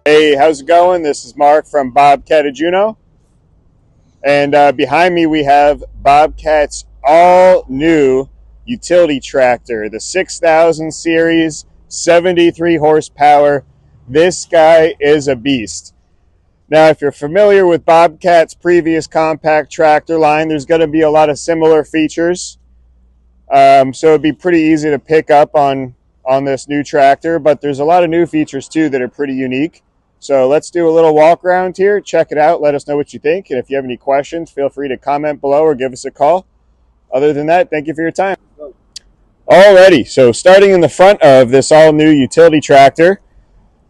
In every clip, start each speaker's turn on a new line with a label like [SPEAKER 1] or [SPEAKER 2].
[SPEAKER 1] Hey, how's it going? This is Mark from Bobcat of Juneau. And behind me we have Bobcat's all-new utility tractor, the 6000 series, 73 horsepower. This guy is a beast. Now, if you're familiar with Bobcat's previous compact tractor line, there's going to be a lot of similar features. So it'd be pretty easy to pick up on this new tractor, but there's a lot of new features too that are pretty unique. So let's do a little walk around here, check it out, let us know what you think, and if you have any questions, feel free to comment below or give us a call. Other than that, thank you for your time. Alrighty, so starting in the front of this all-new utility tractor,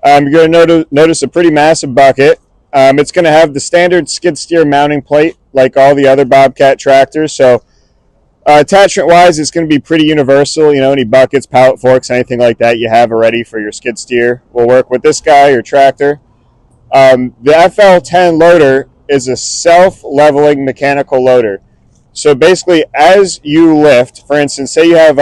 [SPEAKER 1] you're going to notice a pretty massive bucket. It's going to have the standard skid steer mounting plate like all the other Bobcat tractors, so attachment-wise, it's going to be pretty universal. You know, any buckets, pallet forks, anything like that you have already for your skid steer will work with this guy, your tractor. The FL10 loader is a self-leveling mechanical loader. So basically, as you lift, for instance, say you have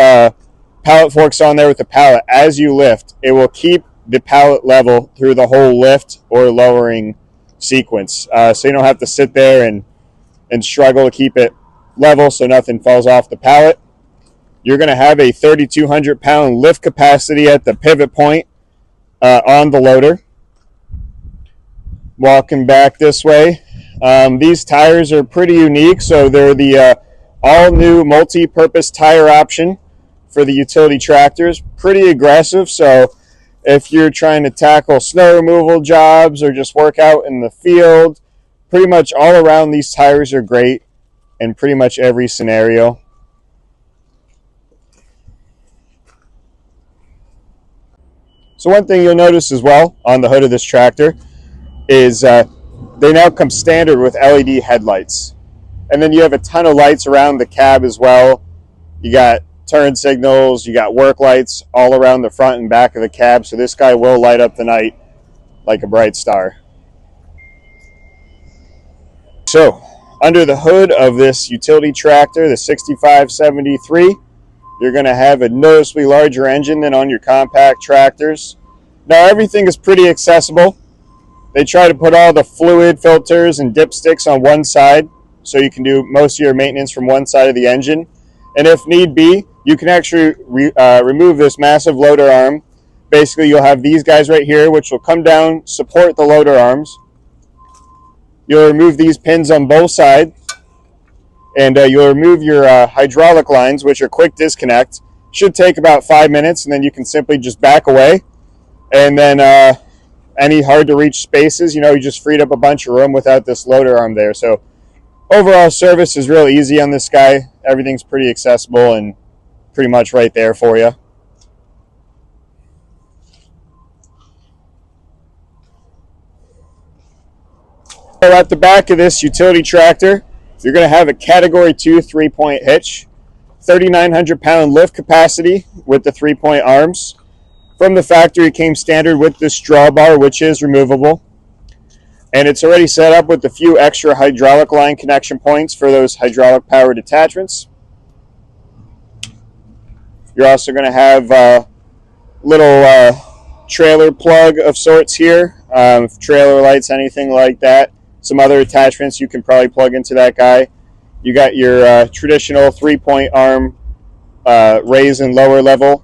[SPEAKER 1] pallet forks on there with the pallet, as you lift, it will keep the pallet level through the whole lift or lowering sequence. So you don't have to sit there and struggle to keep it level so nothing falls off the pallet. You're going to have a 3,200 pound lift capacity at the pivot point on the loader. Walking back this way, these tires are pretty unique. So they're the all new multi-purpose tire option for the utility tractors. Pretty aggressive, so if you're trying to tackle snow removal jobs or just work out in the field, pretty much all around these tires are great in pretty much every scenario. So one thing you'll notice as well on the hood of this tractor is they now come standard with LED headlights. And then you have a ton of lights around the cab as well. You got turn signals, you got work lights all around the front and back of the cab, so this guy will light up the night like a bright star. So under the hood of this utility tractor, the 6573, you're going to have a noticeably larger engine than on your compact tractors. Now everything is pretty accessible. They try to put all the fluid filters and dipsticks on one side so you can do most of your maintenance from one side of the engine. And if need be, you can actually remove this massive loader arm. Basically, you'll have these guys right here, which will come down, support the loader arms. You'll remove these pins on both sides, and you'll remove your hydraulic lines, which are quick disconnect. Should take about 5 minutes, and then you can simply just back away. And then any hard to reach spaces, you just freed up a bunch of room without this loader arm there. So overall service is real easy on this guy. Everything's pretty accessible and pretty much right there for you. So at the back of this utility tractor, you're going to have a Category 2 3-point hitch, 3,900 pound lift capacity with the 3-point arms. From the factory, it came standard with this drawbar, which is removable. And it's already set up with a few extra hydraulic line connection points for those hydraulic powered attachments. You're also going to have a little trailer plug of sorts here, trailer lights, anything like that. Some other attachments you can probably plug into that guy. You got your traditional 3-point arm raise and lower level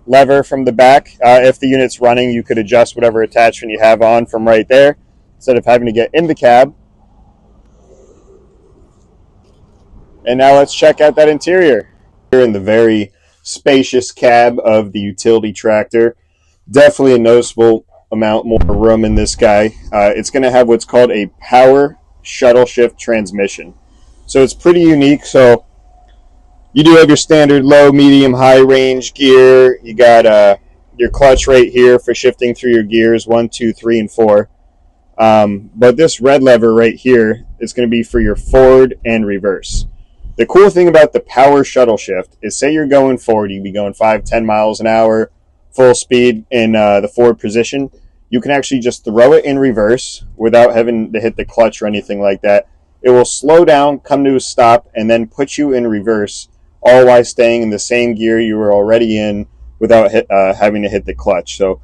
[SPEAKER 1] lever from the back. If the unit's running, you could adjust whatever attachment you have on from right there instead of having to get in the cab. And now let's check out that interior. Here in the very spacious cab of the utility tractor, definitely a noticeable amount more room in this guy. It's going to have what's called a power shuttle shift transmission. So it's pretty unique. So you do have your standard low, medium, high range gear. You got your clutch right here for shifting through your gears 1, 2, 3, and 4. But this red lever right here is going to be for your forward and reverse. The cool thing about the power shuttle shift is, say you're going forward, you'd be going 5-10 miles an hour, full speed in the forward position. You can actually just throw it in reverse without having to hit the clutch or anything like that. It will slow down, come to a stop, and then put you in reverse, all while staying in the same gear you were already in without having to hit the clutch. So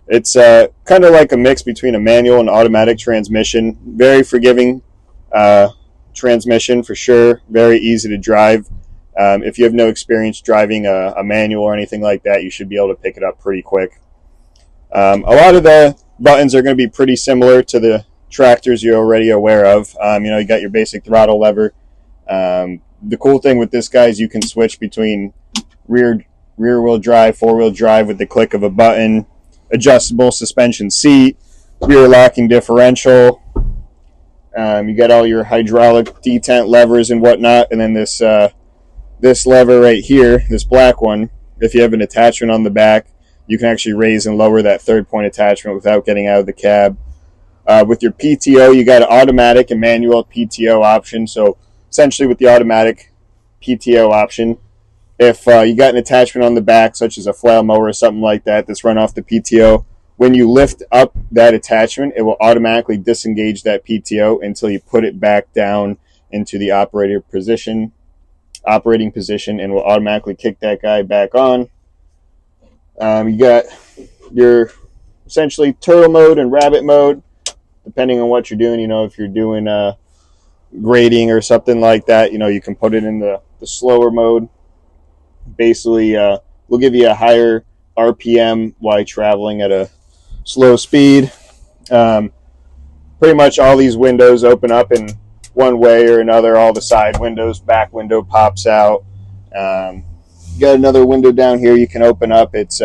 [SPEAKER 1] It's kind of like a mix between a manual and automatic transmission. Very forgiving transmission for sure. Very easy to drive. If you have no experience driving a manual or anything like that, you should be able to pick it up pretty quick. A lot of the buttons are going to be pretty similar to the tractors you're already aware of. You got your basic throttle lever. The cool thing with this guy is you can switch between rear-wheel drive, four-wheel drive with the click of a button, adjustable suspension seat, rear locking differential. You got all your hydraulic detent levers and whatnot, and then this lever right here, this black one, if you have an attachment on the back, you can actually raise and lower that third point attachment without getting out of the cab. With your PTO, you got an automatic and manual PTO option. So essentially with the automatic PTO option, if you got an attachment on the back, such as a flail mower or something like that, that's run off the PTO, when you lift up that attachment, it will automatically disengage that PTO until you put it back down into the operating position, and will automatically kick that guy back on. You got your essentially turtle mode and rabbit mode, depending on what you're doing. If you're doing grading or something like that, you can put it in the slower mode. Basically, we'll give you a higher RPM while traveling at a slow speed. Pretty much all these windows open up in one way or another. All the side windows, back window pops out. You got another window down here you can open up. It's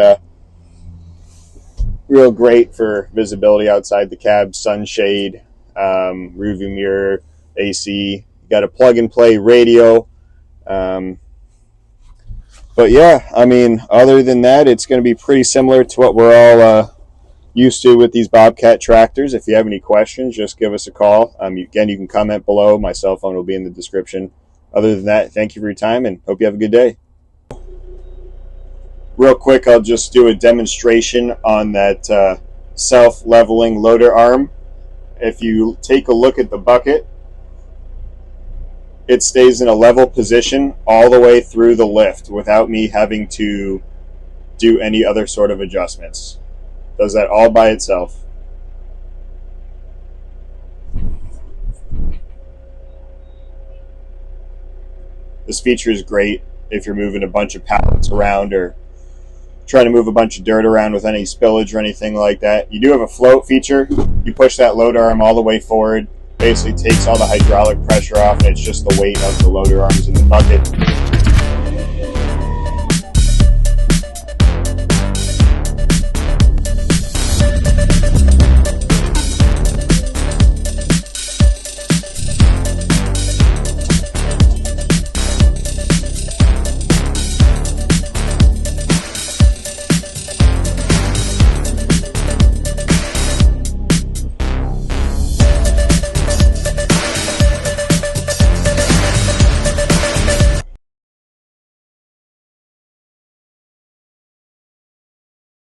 [SPEAKER 1] real great for visibility outside the cab, sunshade, rear view mirror, AC. You got a plug and play radio. But yeah, other than that, it's going to be pretty similar to what we're all used to with these Bobcat tractors. If you have any questions, just give us a call. Again, you can comment below. My cell phone will be in the description. Other than that, thank you for your time and hope you have a good day. Real quick, I'll just do a demonstration on that self-leveling loader arm. If you take a look at the bucket, it stays in a level position all the way through the lift without me having to do any other sort of adjustments. Does that all by itself. This feature is great if you're moving a bunch of pallets around or trying to move a bunch of dirt around with any spillage or anything like that. You do have a float feature. You push that loader arm all the way forward, basically takes all the hydraulic pressure off, and it's just the weight of the loader arms in the bucket.